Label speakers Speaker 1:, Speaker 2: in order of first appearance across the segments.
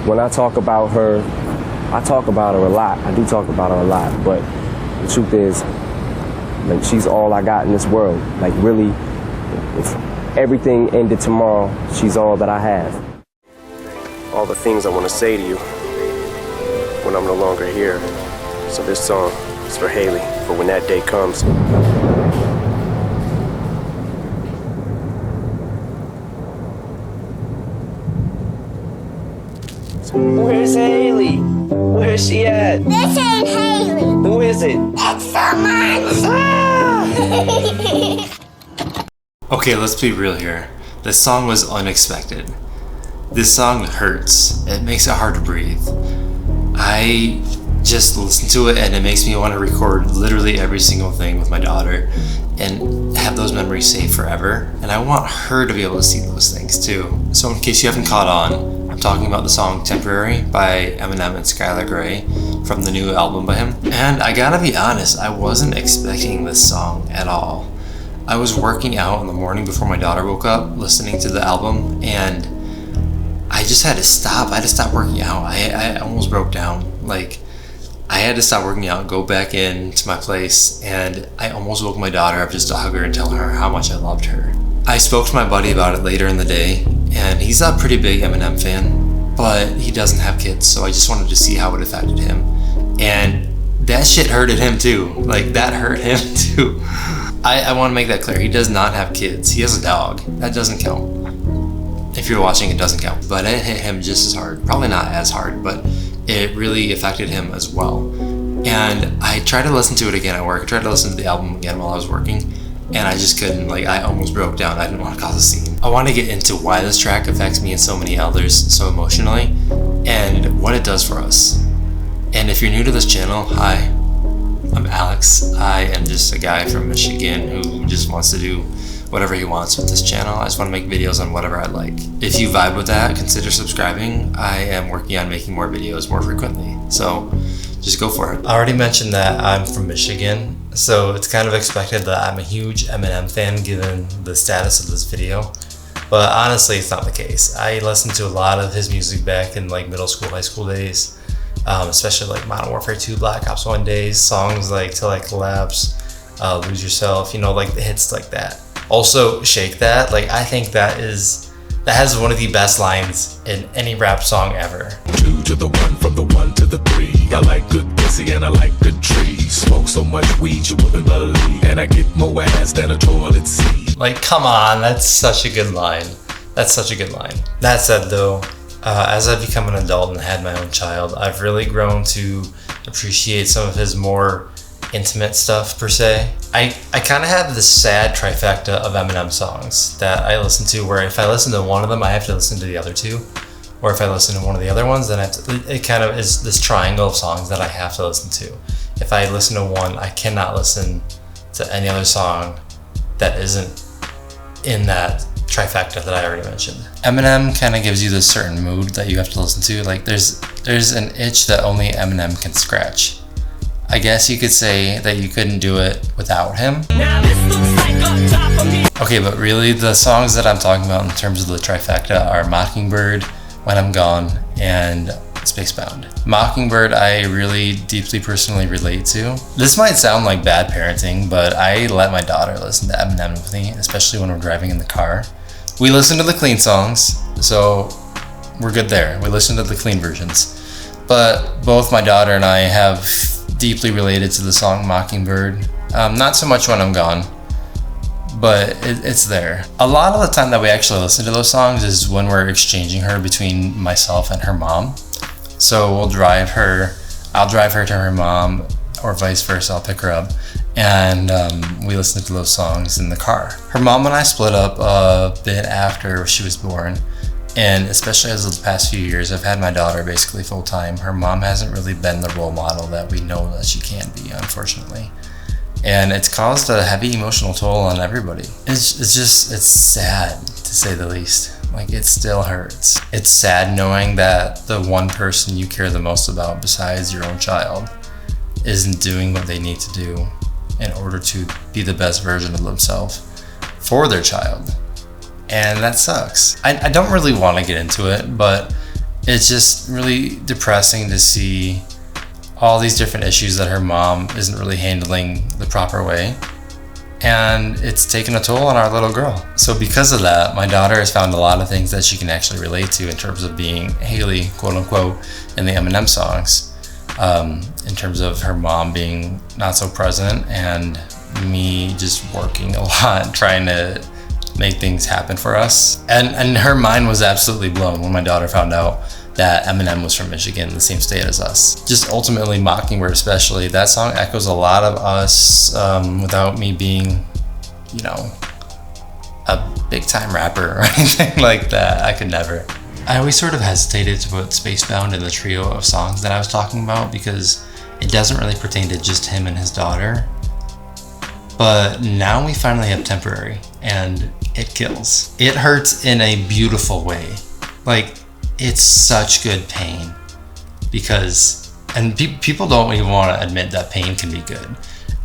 Speaker 1: When I talk about her, I talk about her a lot. I do talk about her a lot, but the truth is, like, she's all I got in this world. Like, really, if everything ended tomorrow, she's all that I have. All the things I want to say to you when I'm no longer here. So this song is for Haley, for when that day comes. Where's Haley? Where's she at?
Speaker 2: This ain't Haley.
Speaker 1: Who is it?
Speaker 2: It's someone.
Speaker 3: Okay, let's be real here. This song was unexpected. This song hurts. It makes it hard to breathe. I just listen to it and it makes me want to record literally every single thing with my daughter and have those memories saved forever. And I want her to be able to see those things too. So in case you haven't caught on, I'm talking about the song Temporary by Eminem and Skylar Grey from the new album by him. And I gotta be honest, I wasn't expecting this song at all. I was working out in the morning before my daughter woke up, listening to the album, and I just had to stop. I had to stop working out. I almost broke down. Like, I had to stop working out, go back into my place, and I almost woke my daughter up just to hug her and tell her how much I loved her. I spoke to my buddy about it later in the day, and he's a pretty big Eminem fan, but he doesn't have kids, so I just wanted to see how it affected him. And that shit hurted him too. Like, that hurt him too. I want to make that clear. He does not have kids. He has a dog. That doesn't count. If you're watching, it doesn't count. But it hit him just as hard. Probably not as hard, but it really affected him as well. And I tried to listen to it again at work. I tried to listen to the album again while I was working, and I just couldn't. Like, I almost broke down. I didn't want to cause a scene. I want to get into why this track affects me and so many others so emotionally, and what it does for us. And if you're new to this channel, hi. I'm Alex. I am just a guy from Michigan who just wants to do whatever he wants with this channel. I just want to make videos on whatever I like. If you vibe with that, consider subscribing. I am working on making more videos more frequently, so just go for it. I already mentioned that I'm from Michigan, so it's kind of expected that I'm a huge Eminem fan given the status of this video. But honestly, it's not the case. I listened to a lot of his music back in like middle school, high school days. Especially like Modern Warfare 2, Black Ops 1 days, songs like Till I Collapse, Lose Yourself, you know, like the hits like that. Also, Shake That, like I think that has one of the best lines in any rap song ever.
Speaker 4: 2 to the 1, from the 1 to the 3. I like good pussy and I like good trees. Smoke so much weed you wouldn't believe, and I get more ass than a toilet seat.
Speaker 3: Like, come on, that's such a good line. That's such a good line. That said though, as I've become an adult and had my own child, I've really grown to appreciate some of his more intimate stuff per se. I kind of have this sad trifecta of Eminem songs that I listen to where if I listen to one of them, I have to listen to the other two. Or if I listen to one of the other ones, then it kind of is this triangle of songs that I have to listen to. If I listen to one, I cannot listen to any other song that isn't in that trifecta that I already mentioned. Eminem kind of gives you this certain mood that you have to listen to. Like there's an itch that only Eminem can scratch. I guess you could say that you couldn't do it without him. Now this looks like on top of me. Okay, but really the songs that I'm talking about in terms of the trifecta are Mockingbird, When I'm Gone, and Spacebound. Mockingbird I really deeply personally relate to. This might sound like bad parenting, but I let my daughter listen to Eminem with me, especially when we're driving in the car. We listen to the clean songs, so we're good there. We listen to the clean versions. But both my daughter and I have deeply related to the song Mockingbird. Not so much When I'm Gone, but it's there. A lot of the time that we actually listen to those songs is when we're exchanging her between myself and her mom. So I'll drive her to her mom, or vice versa, I'll pick her up, and we listen to those songs in the car. Her mom and I split up a bit after she was born, and especially as of the past few years, I've had my daughter basically full time. Her mom hasn't really been the role model that we know that she can be, unfortunately. And it's caused a heavy emotional toll on everybody. It's sad, to say the least. Like, it still hurts. It's sad knowing that the one person you care the most about besides your own child isn't doing what they need to do in order to be the best version of themselves for their child. And that sucks. I don't really want to get into it, but It's just really depressing to see all these different issues that her mom isn't really handling the proper way. And it's taken a toll on our little girl. So because of that, my daughter has found a lot of things that she can actually relate to in terms of being Haley, quote unquote, in the Eminem songs. In terms of her mom being not so present and me just working a lot trying to make things happen for us. And her mind was absolutely blown when my daughter found out that Eminem was from Michigan, the same state as us. Just ultimately, Mockingbird especially, that song echoes a lot of us without me being, you know, a big time rapper or anything like that. I could never. I always sort of hesitated to put Spacebound in the trio of songs that I was talking about because it doesn't really pertain to just him and his daughter. But now we finally have Temporary, and it kills. It hurts in a beautiful way. Like, it's such good pain because, and people don't even want to admit that pain can be good.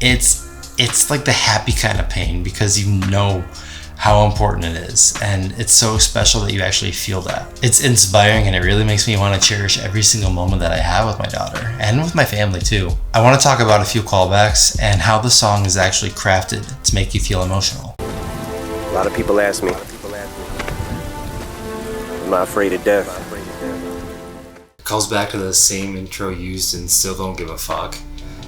Speaker 3: It's like the happy kind of pain because you know how important it is, and it's so special that you actually feel that. It's inspiring, and it really makes me want to cherish every single moment that I have with my daughter and with my family too. I want to talk about a few callbacks and how the song is actually crafted to make you feel emotional.
Speaker 1: A lot of people ask me, am I afraid of death?
Speaker 3: It calls back to the same intro used in Still Don't Give a Fuck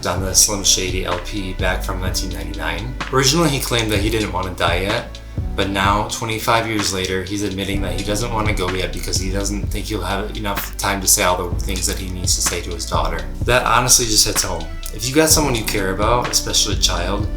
Speaker 3: on the Slim Shady LP back from 1999. Originally he claimed that he didn't want to die yet, but now 25 years later he's admitting that he doesn't want to go yet because he doesn't think he'll have enough time to say all the things that he needs to say to his daughter. That honestly just hits home. If you got someone you care about, especially a child,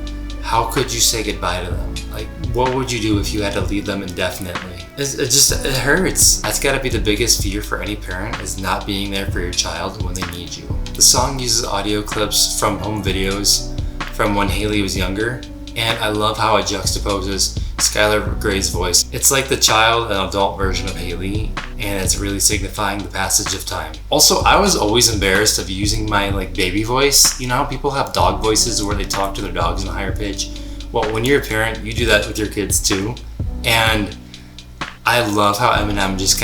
Speaker 3: how could you say goodbye to them? Like, what would you do if you had to leave them indefinitely? It hurts. That's gotta be the biggest fear for any parent, is not being there for your child when they need you. The song uses audio clips from home videos from when Haley was younger, and I love how it juxtaposes Skylar Grey's voice. It's like the child and adult version of Haley, and it's really signifying the passage of time. Also, I was always embarrassed of using my baby voice. You know how people have dog voices where they talk to their dogs in a higher pitch? Well, when you're a parent, you do that with your kids too. And I love how Eminem just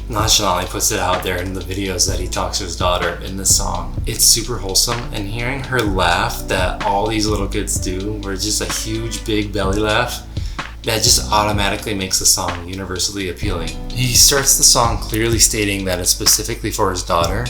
Speaker 3: nonchalantly puts it out there in the videos that he talks to his daughter in this song. It's super wholesome, and hearing her laugh that all these little kids do, where it's just a huge big belly laugh, that just automatically makes the song universally appealing. He starts the song clearly stating that it's specifically for his daughter,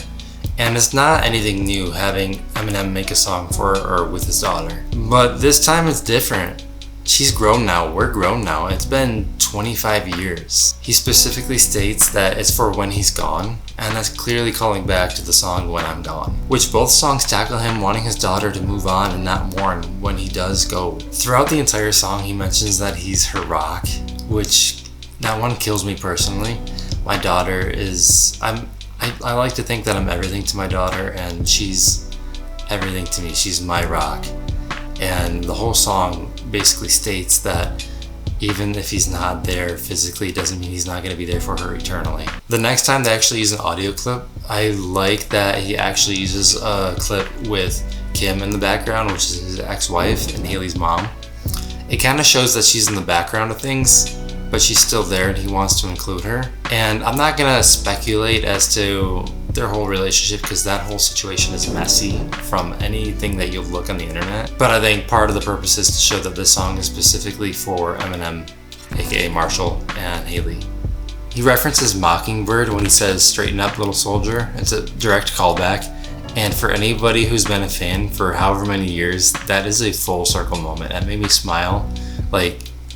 Speaker 3: and it's not anything new having Eminem make a song for or with his daughter. But this time it's different. She's grown now, we're grown now, it's been 25 years. He specifically states that it's for when he's gone, and that's clearly calling back to the song When I'm Gone, which both songs tackle him wanting his daughter to move on and not mourn when he does go. Throughout the entire song he mentions that he's her rock, which that one kills me personally. My daughter is, I like to think that I'm everything to my daughter, and she's everything to me. She's my rock. And the whole song basically states that even if he's not there physically, doesn't mean he's not going to be there for her eternally. The next time they actually use an audio clip, I like that he actually uses a clip with Kim in the background, which is his ex-wife and Haley's mom. It kind of shows that she's in the background of things, but she's still there and he wants to include her. And I'm not going to speculate as to their whole relationship because that whole situation is messy from anything that you'll look on the internet. But I think part of the purpose is to show that this song is specifically for Eminem, aka Marshall, and Haley. He references Mockingbird when he says "straighten up, little soldier." It's a direct callback, and for anybody who's been a fan for however many years, that is a full circle moment. That made me smile,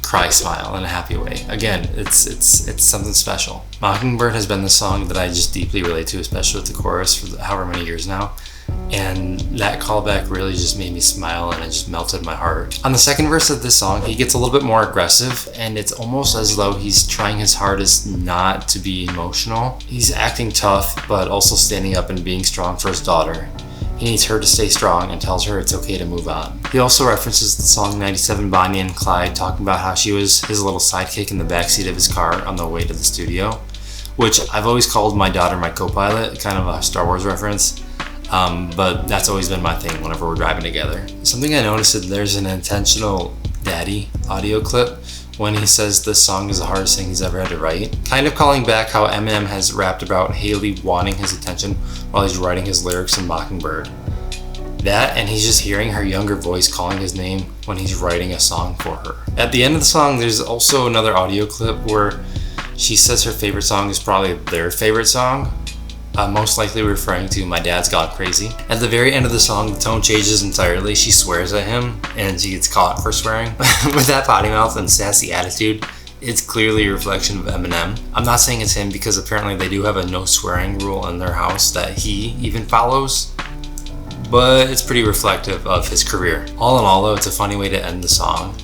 Speaker 3: cry smile in a happy way. Again, it's something special. Mockingbird has been the song that I just deeply relate to, especially with the chorus for however many years now. And that callback really just made me smile, and it just melted my heart. On the second verse of this song, he gets a little bit more aggressive, and it's almost as though he's trying his hardest not to be emotional. He's acting tough, but also standing up and being strong for his daughter. He needs her to stay strong and tells her it's okay to move on. He also references the song 97 Bonnie and Clyde, talking about how she was his little sidekick in the backseat of his car on the way to the studio, which I've always called my daughter my co-pilot, kind of a Star Wars reference. But that's always been my thing whenever we're driving together. Something I noticed is there's an intentional daddy audio clip when he says this song is the hardest thing he's ever had to write. Kind of calling back how Eminem has rapped about Haley wanting his attention while he's writing his lyrics in Mockingbird. That, and he's just hearing her younger voice calling his name when he's writing a song for her. At the end of the song, there's also another audio clip where she says her favorite song is probably their favorite song, most likely referring to My Dad's Gone Crazy. At the very end of the song, the tone changes entirely. She swears at him, and she gets caught for swearing. With that potty mouth and sassy attitude, it's clearly a reflection of Eminem. I'm not saying it's him because apparently they do have a no swearing rule in their house that he even follows, but it's pretty reflective of his career. All in all though, it's a funny way to end the song,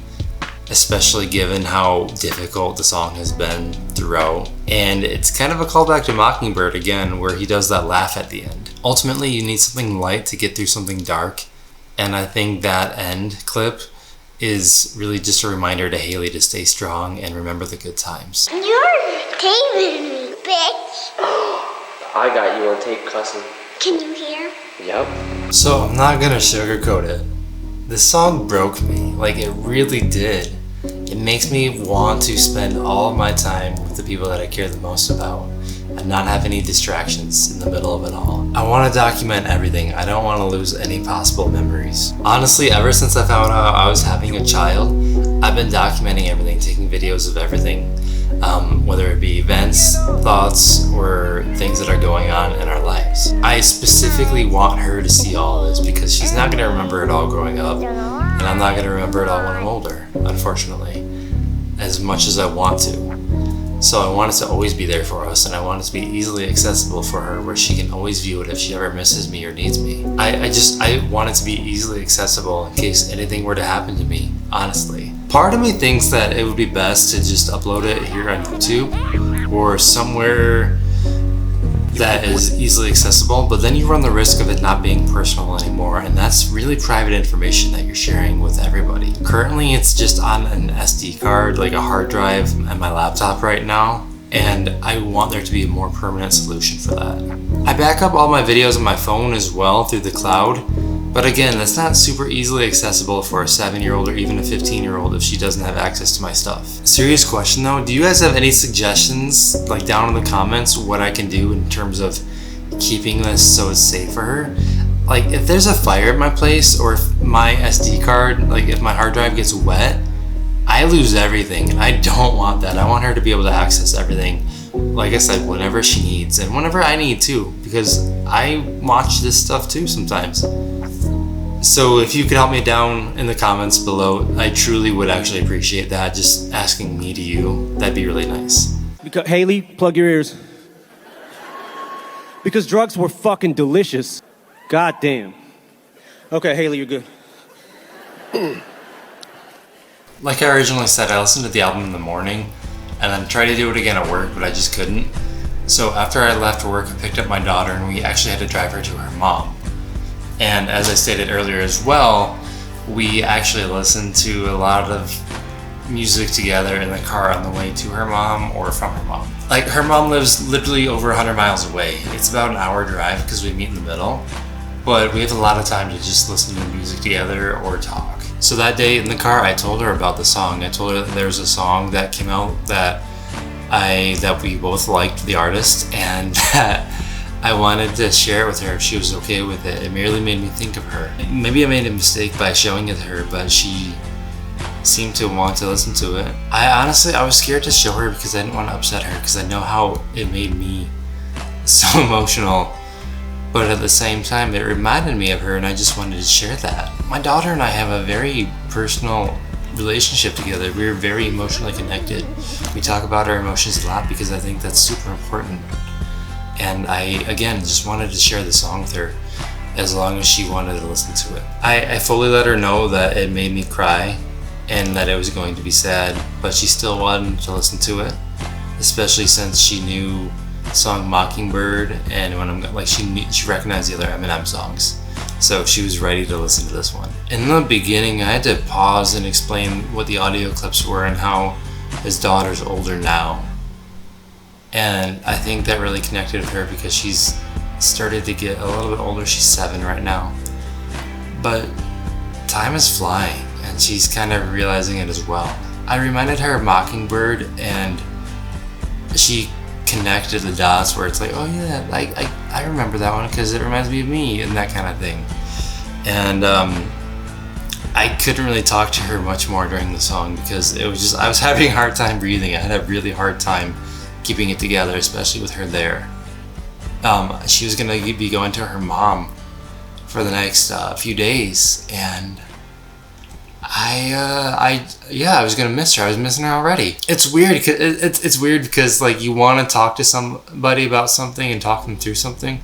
Speaker 3: especially given how difficult the song has been throughout. And it's kind of a callback to Mockingbird again, where he does that laugh at the end. Ultimately, you need something light to get through something dark, and I think that end clip is really just a reminder to Haley to stay strong and remember the good times.
Speaker 2: You're taping me, bitch.
Speaker 1: I got you on tape cussing.
Speaker 2: Can you hear?
Speaker 1: Yep.
Speaker 3: So I'm not gonna sugarcoat it. This song broke me, like it really did. It makes me want to spend all of my time with the people that I care the most about and not have any distractions in the middle of it all. I want to document everything. I don't want to lose any possible memories. Honestly, ever since I found out I was having a child, I've been documenting everything, taking videos of everything, whether it be events, thoughts, or things that are going on in our lives. I specifically want her to see all this because she's not going to remember it all growing up, and I'm not going to remember it all when I'm older, unfortunately, as much as I want to. So I want it to always be there for us, and I want it to be easily accessible for her where she can always view it if she ever misses me or needs me. I want it to be easily accessible in case anything were to happen to me, honestly. Part of me thinks that it would be best to just upload it here on YouTube or somewhere that is easily accessible, but then you run the risk of it not being personal anymore, and that's really private information that you're sharing with everybody. Currently, it's just on an SD card, like a hard drive, on my laptop right now, and I want there to be a more permanent solution for that. I back up all my videos on my phone as well through the cloud, but again, that's not super easily accessible for a 7-year-old or even a 15-year-old if she doesn't have access to my stuff. Serious question though, do you guys have any suggestions, like down in the comments, what I can do in terms of keeping this so it's safe for her? Like if there's a fire at my place, or if my SD card, like if my hard drive gets wet, I lose everything, and I don't want that. I want her to be able to access everything, like I said, whenever she needs, and whenever I need too, because I watch this stuff too sometimes. So if you could help me down in the comments below, I truly would actually appreciate that. Just asking me to you, that'd be really nice.
Speaker 5: Because, Haley, plug your ears. Because drugs were fucking delicious. God damn. Okay, Haley, you're good.
Speaker 3: Like I originally said, I listened to the album in the morning and then tried to do it again at work, but I just couldn't. So after I left work, I picked up my daughter and we actually had to drive her to her mom. And as I stated earlier as well, we actually listened to a lot of music together in the car on the way to her mom or from her mom. Like her mom lives literally over 100 miles away. It's about an hour drive because we meet in the middle, but we have a lot of time to just listen to music together or talk. So that day in the car, I told her about the song. I told her that there's a song that came out that we both liked, the artist, and that I wanted to share it with her if she was okay with it. It merely made me think of her. Maybe I made a mistake by showing it to her, but she seemed to want to listen to it. I was scared to show her because I didn't want to upset her, because I know how it made me so emotional. But at the same time, it reminded me of her, and I just wanted to share that. My daughter and I have a very personal relationship together. We're very emotionally connected. We talk about our emotions a lot because I think that's super important. And I, again, just wanted to share the song with her as long as she wanted to listen to it. I fully let her know that it made me cry and that it was going to be sad, but she still wanted to listen to it, especially since she knew the song Mockingbird, and when she recognized the other Eminem songs. So she was ready to listen to this one. In the beginning, I had to pause and explain what the audio clips were and how his daughter's older now. And I think that really connected with her because she's started to get a little bit older. She's 7 right now. But time is flying, and she's kind of realizing it as well. I reminded her of Mockingbird, and she connected the dots where it's like, oh yeah, like I remember that one because it reminds me of me and that kind of thing. And I couldn't really talk to her much more during the song because it was just, I was having a hard time breathing. I had a really hard time keeping it together, especially with her there. She was gonna be going to her mom for the next few days, and I was gonna miss her. I was missing her already. It's weird. It's weird because like you want to talk to somebody about something and talk them through something,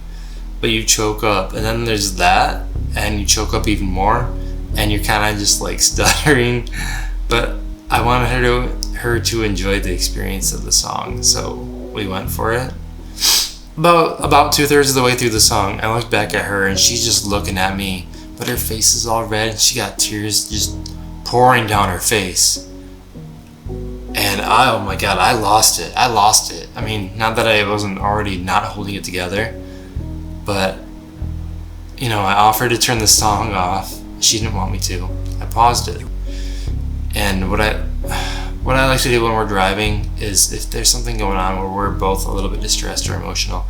Speaker 3: but you choke up, and then there's that, and you choke up even more, and you're kind of just like stuttering. But I wanted her to enjoy the experience of the song, so we went for it. About 2/3 of the way through the song, I looked back at her, and she's just looking at me, but her face is all red, and she got tears just pouring down her face. And oh my god, I lost it. I mean, not that I wasn't already not holding it together, but you know, I offered to turn the song off. She didn't want me to. I paused it. And what I like to do when we're driving is, if there's something going on where we're both a little bit distressed or emotional,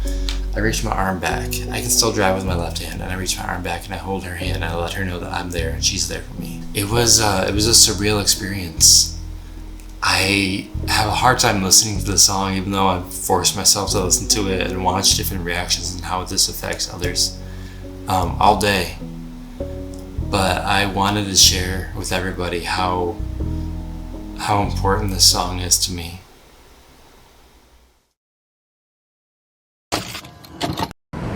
Speaker 3: I reach my arm back. I can still drive with my left hand, and I reach my arm back and I hold her hand and I let her know that I'm there and she's there for me. It was a surreal experience. I have a hard time listening to the song, even though I've forced myself to listen to it and watch different reactions and how this affects others all day. But I wanted to share with everybody how important this song is to me.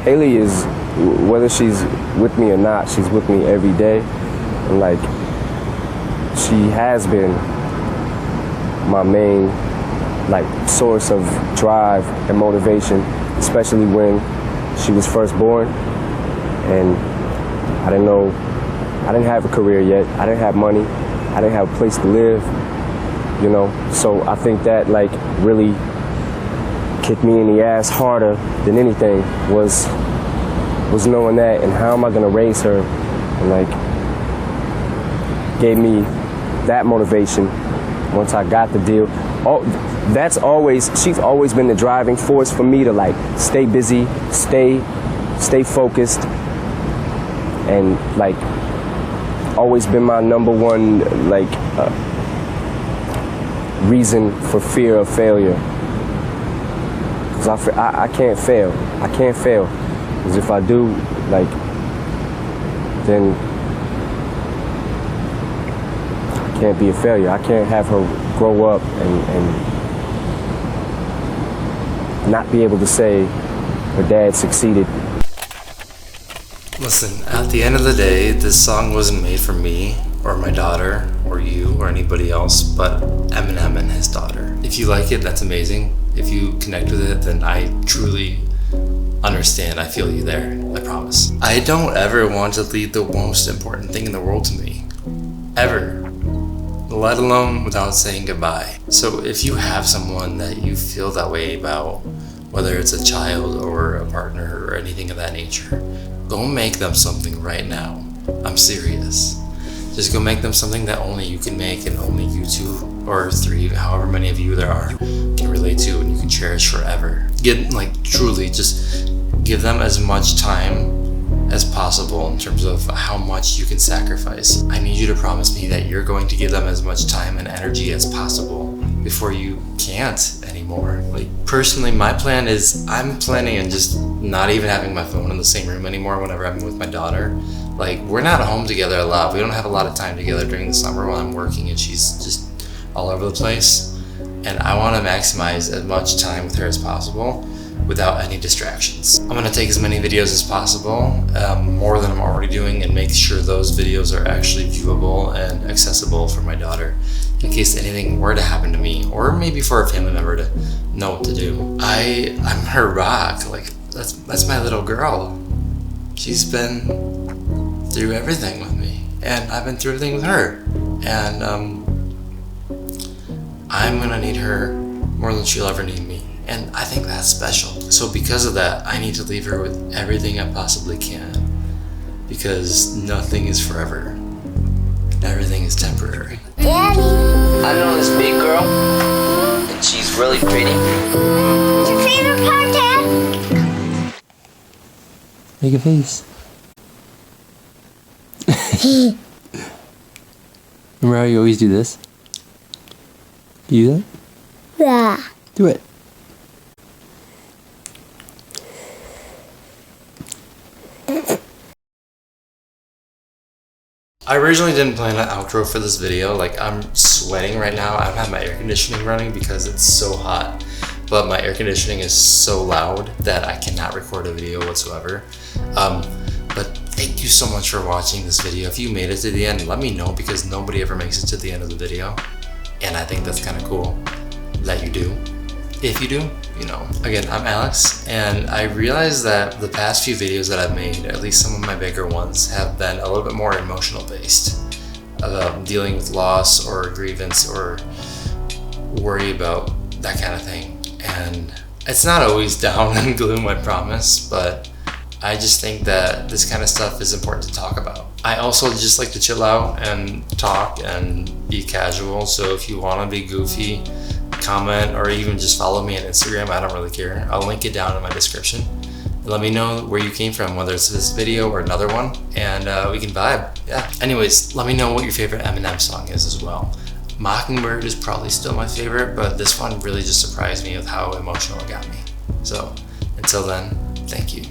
Speaker 1: Haley is, whether she's with me or not, she's with me every day. And like, she has been my main like source of drive and motivation, especially when she was first born. And I didn't have a career yet. I didn't have money. I didn't have a place to live, you know. So I think that like really kicked me in the ass harder than anything was knowing that, and how am I gonna raise her, and like gave me that motivation once I got the deal. She's always been the driving force for me to like stay busy, stay focused, and like always been my number one like reason for fear of failure. Cause I can't fail. I can't fail. Cause if I do, like, then I can't be a failure. I can't have her grow up and not be able to say her dad succeeded.
Speaker 3: Listen, at the end of the day, this song wasn't made for me or my daughter or you or anybody else but Eminem and his daughter. If you like it, that's amazing. If you connect with it, then I truly understand. I feel you there. I promise. I don't ever want to leave the most important thing in the world to me. Ever. Let alone without saying goodbye. So if you have someone that you feel that way about, whether it's a child or a partner or anything of that nature, go make them something right now. I'm serious. Just go make them something that only you can make and only you two or three, however many of you there are, can relate to and you can cherish forever. Truly, just give them as much time as possible in terms of how much you can sacrifice. I need you to promise me that you're going to give them as much time and energy as possible before you can't anymore. Like, personally, my plan is I'm planning on just not even having my phone in the same room anymore whenever I'm with my daughter. Like, we're not home together a lot. We don't have a lot of time together during the summer while I'm working and she's just all over the place. And I want to maximize as much time with her as possible without any distractions. I'm going to take as many videos as possible, more than I'm already doing, and make sure those videos are actually viewable and accessible for my daughter in case anything were to happen to me, or maybe for a family member to know what to do. I'm her rock. Like, that's my little girl. She's been through everything with me, and I've been through everything with her, and I'm gonna need her more than she'll ever need me, and I think that's special. So because of that, I need to leave her with everything I possibly can, because nothing is forever, everything is temporary.
Speaker 2: Daddy.
Speaker 6: I know this big girl, and she's really pretty.
Speaker 2: What's your favorite part, Dad?
Speaker 7: Make a face. Remember how you always do this? You do that?
Speaker 2: Yeah.
Speaker 7: Do it.
Speaker 3: I originally didn't plan an outro for this video. Like, I'm sweating right now. I don't have my air conditioning running because it's so hot, but my air conditioning is so loud that I cannot record a video whatsoever. But thank you so much for watching this video. If you made it to the end, let me know, because nobody ever makes it to the end of the video, and I think that's kind of cool that you do. If you do, you know. Again, I'm Alex, and I realized that the past few videos that I've made, at least some of my bigger ones, have been a little bit more emotional based, dealing with loss or grievance or worry about that kind of thing. And it's not always down and gloom, I promise, but I just think that this kind of stuff is important to talk about. I also just like to chill out and talk and be casual, so if you want to be goofy, comment, or even just follow me on Instagram, I don't really care. I'll link it down in my description. Let me know where you came from, whether it's this video or another one, and we can vibe. Yeah. Anyways, let me know what your favorite Eminem song is as well. Mockingbird is probably still my favorite, but this one really just surprised me with how emotional it got me. So until then, thank you.